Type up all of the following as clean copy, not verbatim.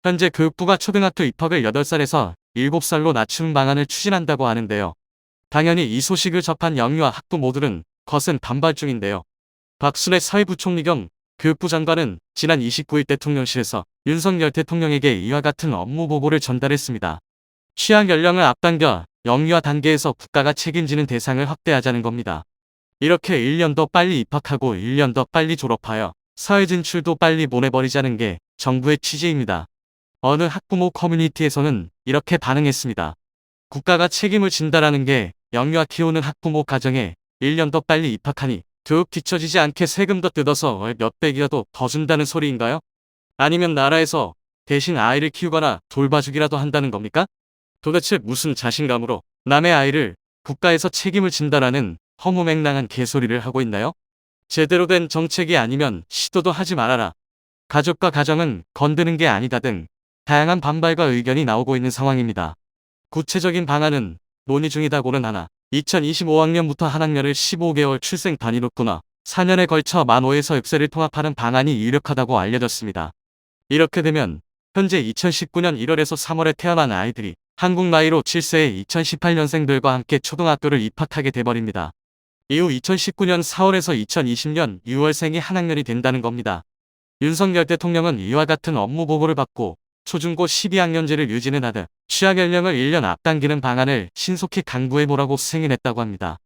현재 교육부가 초등학교 입학을 8살에서 7살로 낮추는 방안을 추진한다고 하는데요. 당연히 이 소식을 접한 영유아 학부모들은 거센 반발 중인데요. 박순애 사회부총리 겸 교육부 장관은 지난 29일 대통령실에서 윤석열 대통령에게 이와 같은 업무 보고를 전달했습니다. 취학 연령을 앞당겨 영유아 단계에서 국가가 책임지는 대상을 확대하자는 겁니다. 이렇게 1년 더 빨리 입학하고 1년 더 빨리 졸업하여 사회 진출도 빨리 보내버리자는 게 정부의 취지입니다. 어느 학부모 커뮤니티에서는 이렇게 반응했습니다. 국가가 책임을 진다라는 게 영유아 키우는 학부모 가정에 1년 더 빨리 입학하니 교육 뒤처지지 않게 세금 더 뜯어서 월 몇백이라도 더 준다는 소리인가요? 아니면 나라에서 대신 아이를 키우거나 돌봐주기라도 한다는 겁니까? 도대체 무슨 자신감으로 남의 아이를 국가에서 책임을 진다라는 허무맹랑한 개소리를 하고 있나요? 제대로 된 정책이 아니면 시도도 하지 말아라. 가족과 가정은 건드는 게 아니다 등 다양한 반발과 의견이 나오고 있는 상황입니다. 구체적인 방안은 논의 중이다고는 하나 2025학년부터 한 학년을 15개월 출생 단위로 끊어 4년에 걸쳐 만 5에서 6세를 통합하는 방안이 유력하다고 알려졌습니다. 이렇게 되면 현재 2019년 1월에서 3월에 태어난 아이들이 한국 나이로 7세의 2018년생들과 함께 초등학교를 입학하게 돼버립니다. 이후 2019년 4월에서 2020년 6월생이 한 학년이 된다는 겁니다. 윤석열 대통령은 이와 같은 업무 보고를 받고 초중고 12학년제를 유지는 하듯 취학 연령을 1년 앞당기는 방안을 신속히 강구해보라고 승인했다고 합니다.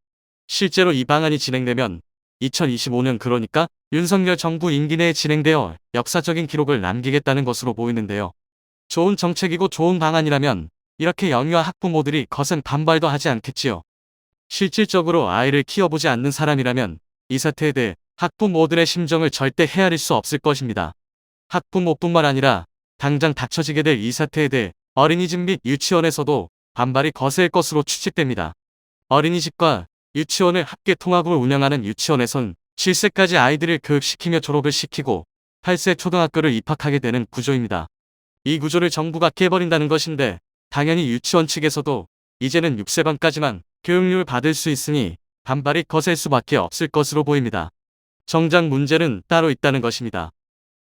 실제로 이 방안이 진행되면 2025년 그러니까 윤석열 정부 임기 내에 진행되어 역사적인 기록을 남기겠다는 것으로 보이는데요. 좋은 정책이고 좋은 방안이라면 이렇게 영유아 학부모들이 거센 반발도 하지 않겠지요. 실질적으로 아이를 키워보지 않는 사람이라면 이 사태에 대해 학부모들의 심정을 절대 헤아릴 수 없을 것입니다. 학부모뿐만 아니라 당장 닥쳐지게 될 이 사태에 대해 어린이집 및 유치원에서도 반발이 거셀 것으로 추측됩니다. 어린이집과 유치원을 합계 통합으로 운영하는 유치원에선 7세까지 아이들을 교육시키며 졸업을 시키고 8세 초등학교를 입학하게 되는 구조입니다. 이 구조를 정부가 깨버린다는 것인데 당연히 유치원 측에서도 이제는 6세반까지만 교육료를 받을 수 있으니 반발이 거셀 수밖에 없을 것으로 보입니다. 정작 문제는 따로 있다는 것입니다.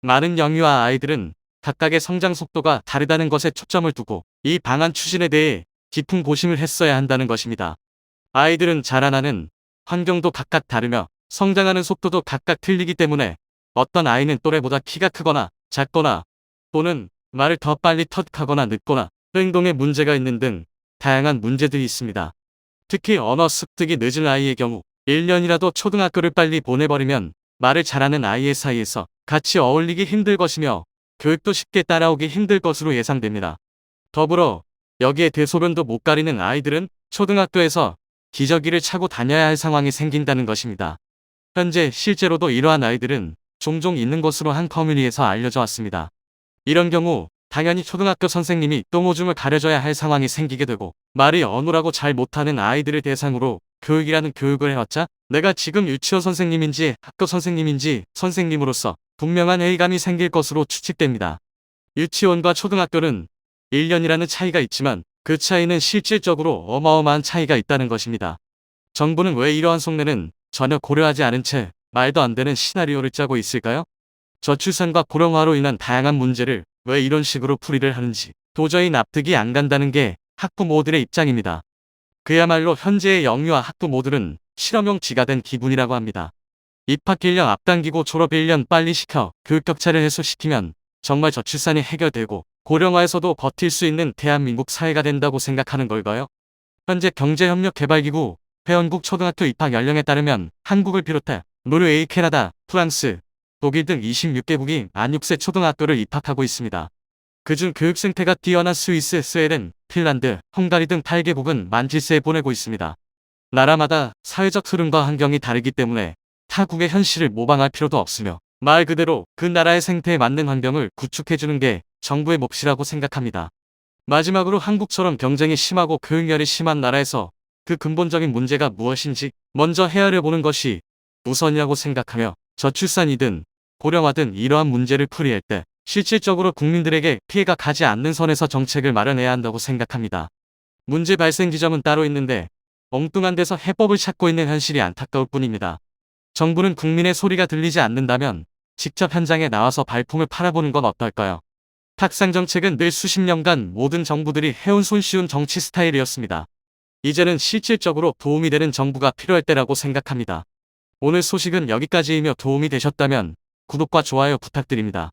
많은 영유아 아이들은 각각의 성장 속도가 다르다는 것에 초점을 두고 이 방안 추진에 대해 깊은 고심을 했어야 한다는 것입니다. 아이들은 자라나는 환경도 각각 다르며 성장하는 속도도 각각 틀리기 때문에 어떤 아이는 또래보다 키가 크거나 작거나 또는 말을 더 빨리 터득하거나 늦거나 행동에 문제가 있는 등 다양한 문제들이 있습니다. 특히 언어 습득이 늦은 아이의 경우 1년이라도 초등학교를 빨리 보내버리면 말을 잘하는 아이의 사이에서 같이 어울리기 힘들 것이며 교육도 쉽게 따라오기 힘들 것으로 예상됩니다. 더불어 여기에 대소변도 못 가리는 아이들은 초등학교에서 기저귀를 차고 다녀야 할 상황이 생긴다는 것입니다. 현재 실제로도 이러한 아이들은 종종 있는 것으로 한 커뮤니티에서 알려져 왔습니다. 이런 경우 당연히 초등학교 선생님이 똥오줌을 가려줘야 할 상황이 생기게 되고 말이 어눌하고 잘 못하는 아이들을 대상으로 교육이라는 교육을 해왔자 내가 지금 유치원 선생님인지 학교 선생님인지 선생님으로서 분명한 회의감이 생길 것으로 추측됩니다. 유치원과 초등학교는 1년이라는 차이가 있지만 그 차이는 실질적으로 어마어마한 차이가 있다는 것입니다. 정부는 왜 이러한 속내는 전혀 고려하지 않은 채 말도 안 되는 시나리오를 짜고 있을까요? 저출산과 고령화로 인한 다양한 문제를 왜 이런 식으로 풀이를 하는지 도저히 납득이 안 간다는 게 학부모들의 입장입니다. 그야말로 현재의 영유아 학부모들은 실험용 쥐가 된 기분이라고 합니다. 입학 1년 앞당기고 졸업 1년 빨리 시켜 교육 격차를 해소시키면 정말 저출산이 해결되고 고령화에서도 버틸 수 있는 대한민국 사회가 된다고 생각하는 걸까요? 현재 경제협력개발기구 회원국 초등학교 입학 연령에 따르면 한국을 비롯해 노르웨이, 캐나다, 프랑스, 독일 등 26개국이 만 6세 초등학교를 입학하고 있습니다. 그중 교육 생태가 뛰어난 스위스, 스웨덴, 핀란드, 헝가리 등 8개국은 만 7세에 보내고 있습니다. 나라마다 사회적 흐름과 환경이 다르기 때문에 타국의 현실을 모방할 필요도 없으며 말 그대로 그 나라의 생태에 맞는 환경을 구축해주는 게 정부의 몫이라고 생각합니다. 마지막으로 한국처럼 경쟁이 심하고 교육열이 심한 나라에서 그 근본적인 문제가 무엇인지 먼저 헤아려보는 것이 우선이라고 생각하며 저출산이든 고령화든 이러한 문제를 풀이할 때 실질적으로 국민들에게 피해가 가지 않는 선에서 정책을 마련해야 한다고 생각합니다. 문제 발생 지점은 따로 있는데 엉뚱한 데서 해법을 찾고 있는 현실이 안타까울 뿐입니다. 정부는 국민의 소리가 들리지 않는다면 직접 현장에 나와서 발품을 팔아보는 건 어떨까요? 탁상 정책은 늘 수십 년간 모든 정부들이 해온 손쉬운 정치 스타일이었습니다. 이제는 실질적으로 도움이 되는 정부가 필요할 때라고 생각합니다. 오늘 소식은 여기까지이며 도움이 되셨다면 구독과 좋아요 부탁드립니다.